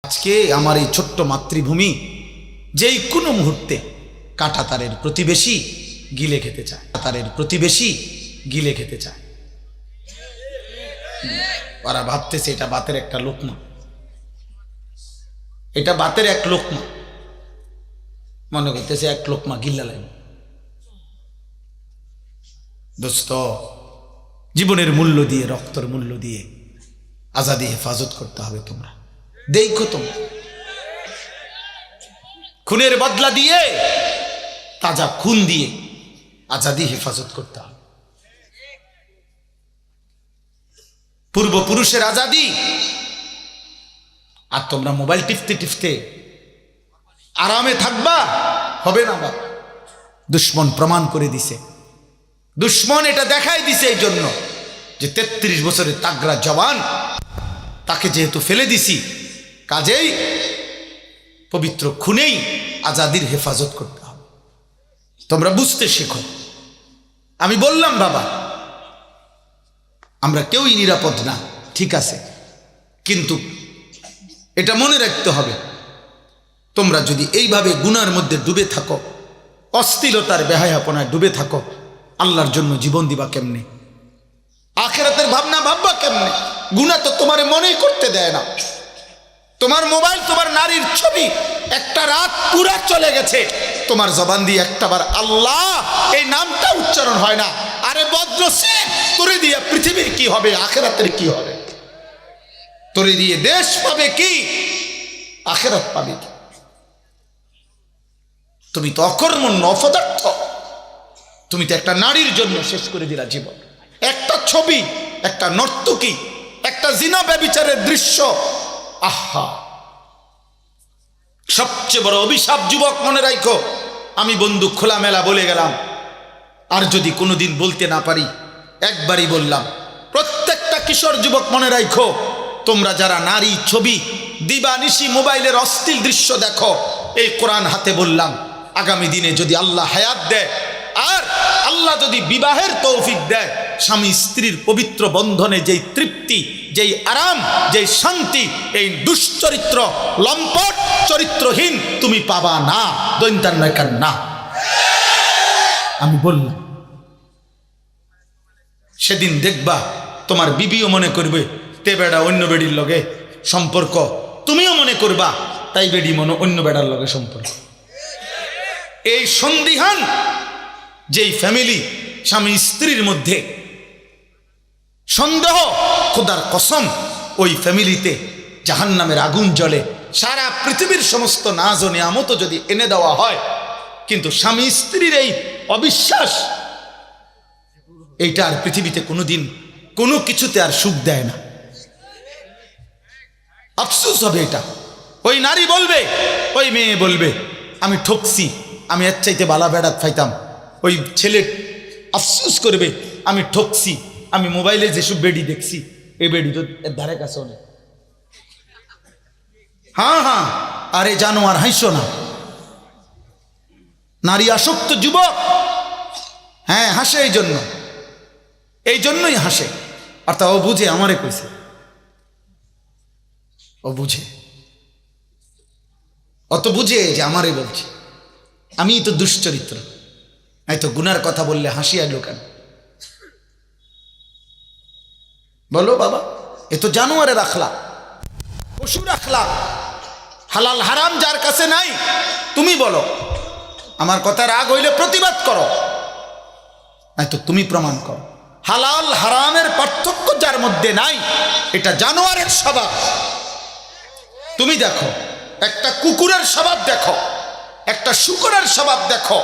আজকে আমার এই ছোট্ট মাতৃভূমি যেই কোনো মুহূর্তে কাঁটাতারের প্রতিবেশী গিলে খেতে চায়, কাঁটাতারের প্রতিবেশী গিলে খেতে চায়। ওরা ভাবতেছে এটা বাতের একটা লোকমা, এটা বাতের এক লোকমা, মনে করতেছে এক লোকমা গিল্লা লাগবে। দোস্ত, জীবনের মূল্য দিয়ে, রক্তের মূল্য দিয়ে আজাদি হেফাজত করতে হবে। তোমরা দেখো, তোমরা খুনের বদলা দিয়ে, তাজা খুন দিয়ে আজাদি হেফাজত করতে হবে। পূর্বপুরুষের আজাদি, আর তোমরা মোবাইল টিপতে টিপতে আরামে থাকবা, হবে না বাবা। দুশ্মন প্রমাণ করে দিছে, দুশ্মন এটা দেখাই দিছে এই জন্য যে ৩৩ বছরের তাগড়া জওয়ান, তাকে যেহেতু ফেলে দিছি, কাজেই পবিত্র খুনেই আজাদির হেফাজত করতে হবে। তোমরা বুঝতে শেখো। আমি বললাম বাবা, আমরা কেউই নিরাপদ না, ঠিক আছে, কিন্তু এটা মনে রাখতে হবে, তোমরা যদি এইভাবে গুনার মধ্যে ডুবে থাকো, অশ্লীলতার বেহায়াপনায় ডুবে থাকো, আল্লাহর জন্য জীবন দিবা কেমনে? আখিরাতের ভাবনা ভাববা কেমনে? গুনাহ তো তোমারে মনেই করতে দেয় না। তোমার মোবাইল, তোমার নারীর ছবি, একটা রাত পুরা চলে গেছে, তোমার জবান দিয়ে একটাবার আল্লাহ এই নামটা উচ্চারণ হয় না। আরে বজ্রসিক, তোরে দিয়ে পৃথিবীর কি হবে, আখিরাতের কি হবে? তোরে দিয়ে দেশ পাবে কি, আখিরাত পাবে কি? তুমি তো অকর্মণ্য, অপদার্থ। তুমি তো একটা নারীর জন্য শেষ করে দিলা জীবন। একটা ছবি, একটা নর্তকী, একটা জিনা ব্যভিচারের দৃশ্য, আহা! সবচেয়ে বড় অভিশাপ যুবক, মনে রাখো। আমি বন্ধু খোলামেলা বলে গেলাম, আর যদি কোনোদিন বলতে না পারি, একবারই বললাম, প্রত্যেকটা কিশোর যুবক মনে রাখো, তোমরা যারা নারী ছবি দিবানিশি মোবাইলের অশ্লীল দৃশ্য দেখো, এই কোরআন হাতে বললাম, আগামী দিনে যদি আল্লাহ হায়াত দেয়, আর আল্লাহ যদি বিবাহের তৌফিক দেয়, স্বামী স্ত্রীর পবিত্র বন্ধনে যেই তৃপ্তি, যেই আরাম, যেই শান্তি, এই দুশ্চরিত্র লম্পট চরিত্রহীন তুমি পাবা না। দৈন্তার নয়কার না, আমি বললাম। সেদিন দেখবা তোমার বিবিও মনে করবে তে বেড়া অন্য বেডির লগে সম্পর্ক, তুমিও মনে করবা তাই বেডি মনে অন্য বেড়ার লগে সম্পর্ক। এই সন্দিহান যেই ফ্যামিলি, স্বামী স্ত্রীর মধ্যে সন্দেহ, খোদার কসম, ওই ফ্যামিলিতে জাহান্নামের আগুন জ্বলে। সারা পৃথিবীর সমস্ত নাজ ও নিয়ামত যদি এনে দেওয়া হয়, কিন্তু স্বামী স্ত্রীর এই অবিশ্বাস, এইটা আর পৃথিবীতে কোনোদিন কোনো কিছুতে আর সুখ দেয় না। আফসোস হবে এটা। ওই নারী বলবে, ওই মেয়ে বলবে, আমি ঠকছি, আমি এর চাইতে বালা বেড়াত পাইতাম। ওই ছেলে আফসোস করবে, আমি ঠকছি, আমি মোবাইলে যেসব বেডি দেখছি, এই বেডি তো এর ধারে কাছে নেই। হ্যাঁ হ্যাঁ, আরে জানো, আর হাসো না। নারী আসক্ত যুবক, হ্যাঁ হাসে, এই জন্যই হাসে। অর্থাৎ ও বুঝে, আমারে কইছে, ও বুঝে, অত বুঝে যে আমারে বলছে। আমি তো দুশ্চরিত্র, এই তো গুনার কথা বললে হাসি আর লোকান। বলো বাবা, এ তো জানোয়ারে রাখলা, পশু রাখলা। হালাল হারাম যার কাছে নাই, তুমি বলো। আমার কথা রাগ হইলে প্রতিবাদ করো, নাই তো তুমি প্রমাণ করো। হালাল হারামের পার্থক্য যার মধ্যে নাই, এটা জানোয়ারের স্বভাব। তুমি দেখো, একটা কুকুরের স্বভাব দেখো, একটা শূকরের স্বভাব দেখো,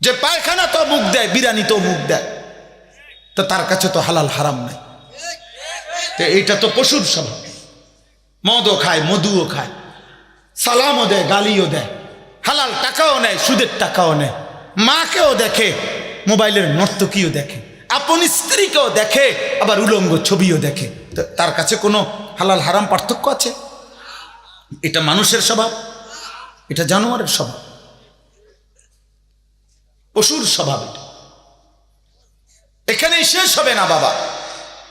যে পায়খানা তো মুখ দেয়, বিরানি তো মুখ দেয়, তো তার কাছে তো হালাল হারাম নাই। তো এইটা তো পশুর স্বভাব। মদও খায়, মধুও খায়, সালামও দেয়, গালিও দেয়, হালাল টাকাও নেয়, সুদের টাকাও নেয়, মাকেও দেখে, মোবাইলের নর্তকীও দেখে, আপন স্ত্রীকেও দেখে, আবার উলঙ্গ ছবিও দেখে। তো তার কাছে কোনো হালাল হারাম পার্থক্য আছে? এটা মানুষের স্বভাব, এটা জানোয়ারের স্বভাব, পশুর স্বভাব। এখানেই শেষ হবে না বাবা,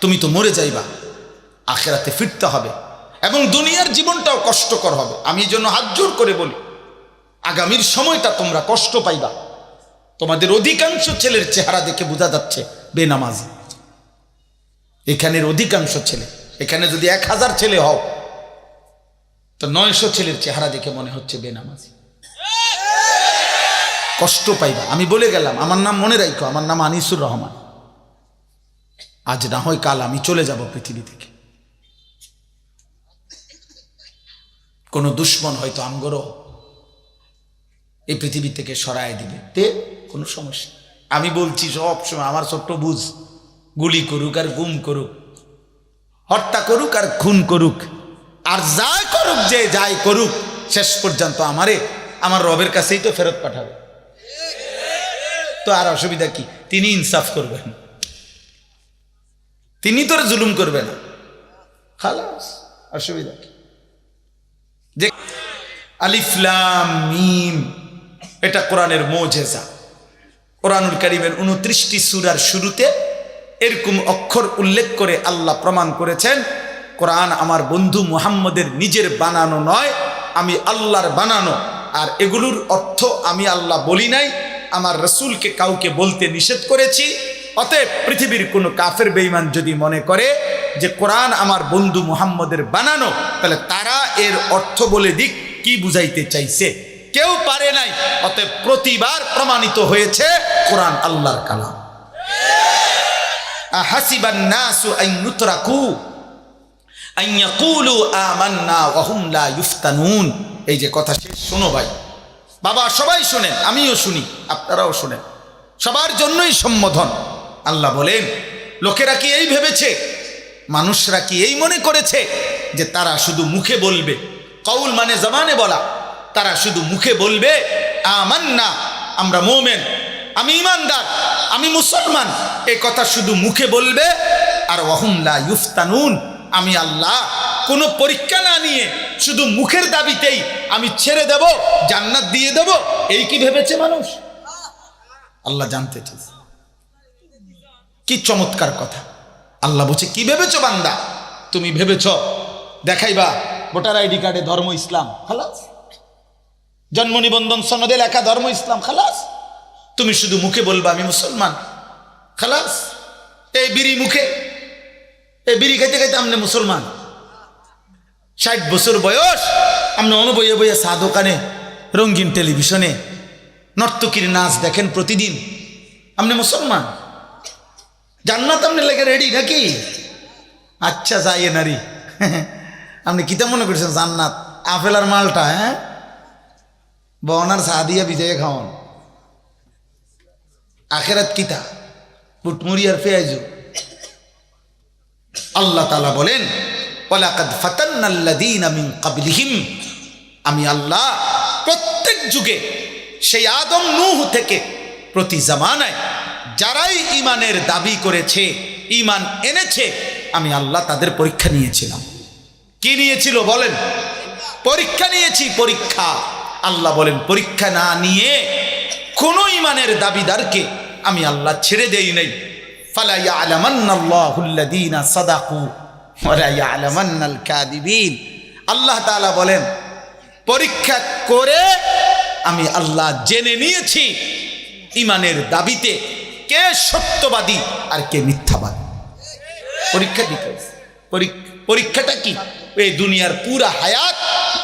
তুমি তো মরে যাইবা, আখিরাতে ফিরতে হবে। এবং দুনিয়ার জীবনটাও কষ্টকর হবে। আমি এই জন্য হাত জোর করে বলি, আগামীর সময়টা তোমরা কষ্ট পাইবা। তোমাদের অধিকাংশ ছেলের চেহারা দেখে বোঝা যাচ্ছে বেনামাজি। এখানের অধিকাংশ ছেলে, এখানে যদি 1000 ছেলে হও তো 900 ছেলের চেহারা দেখে মনে হচ্ছে বেনামাজি। কষ্ট পাইবা। আমি বলে গেলাম, আমার নাম মনে রাখো, আমার নাম আনিসুর রহমান। আজ না হয় কাল আমি চলে যাব পৃথিবী থেকে। কোন দুশ্মন হয়তো আমগরও এই পৃথিবী থেকে সরায় দিবে, তে কোনো সমস্যা। আমি বলছি সব সময় আমার ছোট্ট বুঝ, গুলি করুক আর গুম করুক, হত্যা করুক আর খুন করুক, আর যাই করুক, যে যাই করুক, শেষ পর্যন্ত আমারে আমার রবের কাছেই তো ফেরত পাঠাবে। তো আর অসুবিধা কি? তিনি ইনসাফ করবেন, তিনি তোর জুলুম করবে না, খালাস। অসুবিধা কি? যে আলিফ লাম মিম, এটা কোরআনের মুজিজা। কোরআনুল কারীমের 29টি সূরার শুরুতে এরকম অক্ষর উল্লেখ করে আল্লাহ প্রমাণ করেছেন কোরআন আমার বন্ধু মুহাম্মদের নিজের বানানো নয়, আমি আল্লাহর বানানো। আর এগুলোর অর্থ আমি আল্লাহ বলি নাই, আমার রাসূলকে কাউকে বলতে নিষেধ করেছি। অতএব পৃথিবীর কোনো কাফের বেঈমান যদি মনে করে যে কোরআন আমার বন্ধু মুহাম্মদের বানানো, তাহলে তারা এর অর্থ বলে দিক কি বুঝাইতে চাইছে, কেউ পারে নাই। অতএব প্রতিবার প্রমাণিত হয়েছে কোরআন আল্লাহর কালাম। আহাসিবান নাসু আন ইউতরাকু আন ইয়াকুলু আমান্না ওয়া হুম লা ইফতানুন। এই যে কথা শেষ, শোনো ভাই, বাবা সবাই শোনেন, আমিও শুনি, আপনারাও শোনেন, সবার জন্যই সম্বোধন। আল্লাহ বলেন, লোকেরা কি এই ভেবেছে, মানুষরা কি এই মনে করেছে যে তারা শুধু মুখে বলবে, কওল মানে জবানে বলা, তারা শুধু মুখে বলবে আমান্না, আমরা মুমিন, আমি ঈমানদার, আমি মুসলমান, এই কথা শুধু মুখে বলবে, আর ওয়া হুম লা ইফতানুন, আমি আল্লাহ কোনো পরীক্ষা না নিয়ে শুধু মুখের দাবিতেই আমি ছেড়ে দেব, জান্নাত দিয়ে দেব, এই কি ভেবেছে মানুষ? আল্লাহ জানতে চাইছে। কি চমৎকার কথা! আল্লাহ বলছে, কি ভেবেছো বান্দা? তুমি ভেবেছো দেখাইবা ভোটার আইডি কার্ডে ধর্ম ইসলাম, খালাস। জন্ম নিবন্ধন সনদে লেখা ধর্ম ইসলাম, খালাস। তুমি শুধু মুখে বলবা আমি মুসলমান, খালাস। এই বিড়ি মুখে, এই বিড়ি খাইতে খাইতে আমনে মুসলমান। 60 বছর বয়স, আপনি অনুবয়ে বইয়ে চা দোকানে, রঙিন টেলিভিশনে নর্তকীর নাচ দেখেন প্রতিদিন, আপনি মুসলমান। জান্নাত আপনি লেগে রেডি নাকি? আচ্ছা যাইয়ে নারী, আপনি কিতা মনে করছেন জান্নাত আপেল আর মালটা? হ্যাঁ, বনার চা দিয়া বিজয়ে খাওয়ান। আখেরাত কিতা পুটমুড়ি আর পেঁয়াজু। আল্লাহ তাআলা বলেন, ওয়ালাকাদ ফাতান্নাল্লাযীনা মিন ক্বাবলিহিম, আমি আল্লাহ প্রত্যেক যুগে, সেই আদম নূহ থেকে প্রতি জামানায় যারাই ঈমানের দাবি করেছে, ঈমান এনেছে, আমি আল্লাহ তাদের পরীক্ষা নিয়েছিলাম। কি নিয়েছিল বলেন? পরীক্ষা নিয়েছি, পরীক্ষা। আল্লাহ বলেন, পরীক্ষা না নিয়ে কোনো ঈমানের দাবিদারকে আমি আল্লাহ ছেড়ে দেই নাই। ফালা ইয়ালামান্নাল্লাহুল্লাযীনা সাদাকু ওয়া লা ইয়ালামান্নাল কাযিবিন। আল্লাহ তাআলা বলেন, পরীক্ষা করে আমি আল্লাহ জেনে নিয়েছি ঈমানের দাবিতে কে সত্যবাদী আর কে মিথ্যাবাদী। পরীক্ষা দিতে, পরীক্ষাটা কি? এই দুনিয়ার পুরা হায়াত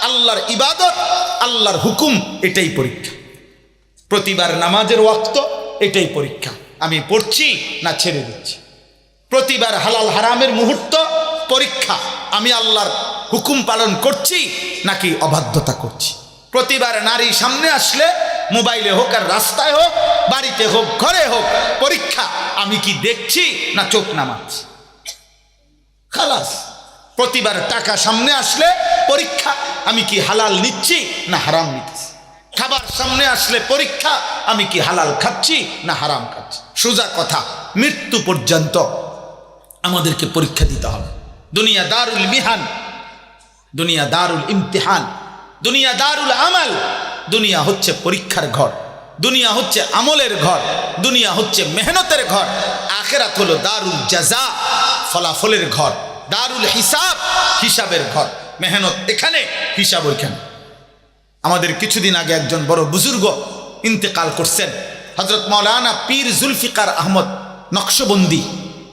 আল্লাহর ইবাদত, আল্লাহর হুকুম, এটাই পরীক্ষা। প্রতিবার নামাজের ওয়াক্ত, এটাই পরীক্ষা, আমি পড়ছি না ছেড়ে দিচ্ছি। প্রতিবার হালাল হারামের মুহূর্ত, পরীক্ষা, আমি আল্লাহর হুকুম পালন করছি নাকি অবাধ্যতা করছি। প্রতিবার নারী সামনে আসলে, মোবাইলে হোক আর রাস্তায় হোক, বাড়িতে হোক ঘরে হোক, পরীক্ষা, আমি কি দেখছি না চোখ নামাচ্ছি, খালাস। প্রতিবার টাকা সামনে আসলে পরীক্ষা, আমি কি হালাল নিচ্ছি না হারাম নিচ্ছি। খাবার সামনে আসলে পরীক্ষা, আমি কি হালাল খাচ্ছি না হারাম খাচ্ছি। সোজা কথা, মৃত্যু পর্যন্ত আমাদেরকে পরীক্ষা দিতে হবে। দুনিয়া দারুল মিহান, দুনিয়া দারুল ইমতিহান, দুনিয়া দারুল আমাল। দুনিয়া হচ্ছে পরীক্ষার ঘর, দুনিয়া হচ্ছে আমলের ঘর, দুনিয়া হচ্ছে মেহনতের ঘর। আখিরাত হলো দারুল জাযা, ফলাফলের ঘর, দারুল হিসাব, হিসাবের ঘর। মেহনত এখানে, হিসাব ওইখানে। আমাদের কিছুদিন আগে একজন বড় বুজুর্গ ইন্তেকাল করছেন, হযরত মাওলানা পীর জুলফিকার আহমদ নকশবন্দি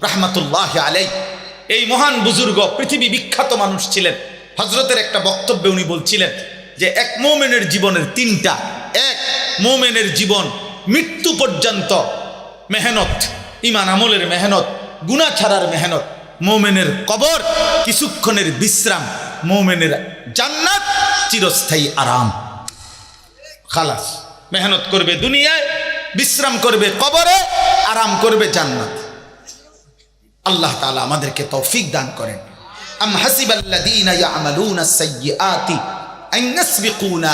রাহমাতুল্লাহ আলাই। এই মহান বুজুর্গ পৃথিবী বিখ্যাত মানুষ ছিলেন। হযরতের একটা বক্তব্যে উনি বলছিলেন যে এক মুমিনের জীবনের তিনটা, এক মুমিনের জীবন মৃত্যু পর্যন্ত মেহনত, ঈমান আমলের মেহনত, গুনাহ ছাড়ার মেহনত, মুমিনের কবর কিছুক্ষণের বিশ্রাম, মুমিনের জান্নাত চিরস্থায়ী আরাম। খালাস, মেহনত করবে দুনিয়ায়, বিশ্রাম করবে কবরে, আরাম করবে জান্নাত। আল্লাহ তাআলা আমাদেরকে তৌফিক দান করেন। আম হাসিবাল্লাযীনা ইয়ামালুনা আস-সাইয়্যাতি আন ইয়াসবিকুনা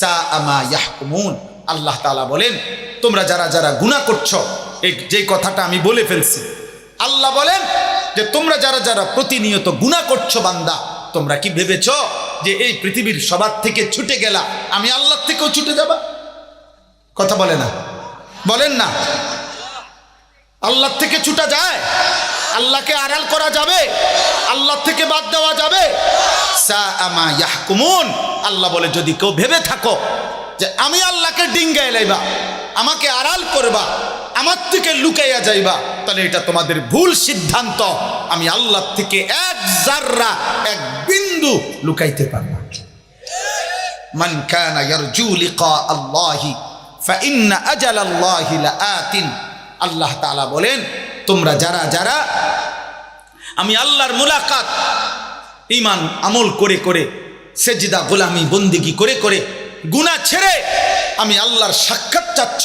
সাআ মা ইয়াহকুমুন। আল্লাহ তাআলা বলেন, তোমরা যারা যারা গুনাহ করছো, এই যে কথাটা আমি বলে ফেলছি, আল্লাহ বলেন যে তোমরা যারা যারা প্রতিনিয়ত গুনাহ করছো বান্দা, তোমরা কি ভেবেছো যে এই পৃথিবীর সবার থেকে ছুটে গেলা, আমি আল্লাহর থেকেও ছুটে যাবা? কথা বলে না, বলেন না। আল্লাহর থেকে ছুটা যায়? আল্লাহকে আড়াল করা যাবে? আল্লাহ থেকে বাদ দেওয়া যাবে? সাআ মা ইয়াহকুমুন। আল্লাহ বলে, যদি কেউ ভেবে থাকো যে আমি আল্লাহকে ডিঙ্গায় লাইবা, আমাকে আড়াল করবা, আমার থেকে লুকাইয়া যাইবা, তাহলে এটা তোমাদের ভুল সিদ্ধান্ত। আমি আল্লাহ থেকে এক জাররা, এক বিন্দু লুকাইতে পারবো। মান কানা ইয়ারজু লিকা আল্লাহি ফাইন্না আজালাল্লাহি লাআতিন। আল্লাহ তাআলা বলেন, তোমরা যারা যারা আমি আল্লাহর মুলাকাত ঈমান আমল করে করে, সেজদা গোলামি বন্দেগী করে করে, গুনাহ ছেড়ে আমি আল্লাহর সাক্ষাৎ চাচ্ছ,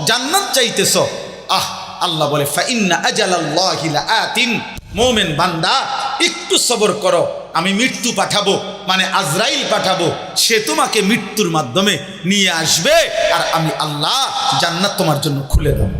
জান্নাত চাইতেছ, আল্লাহ বলে ফাইন্না আজালাল্লাহি লাআতিন। মুমিন বান্দা একটু সবর করো, আমি মৃত্যু পাঠাবো, মানে আজরাইল পাঠাবো, সে তোমাকে মৃত্যুর মাধ্যমে নিয়ে আসবে, আর আমি আল্লাহ জান্নাত তোমার জন্য খুলে দেবো।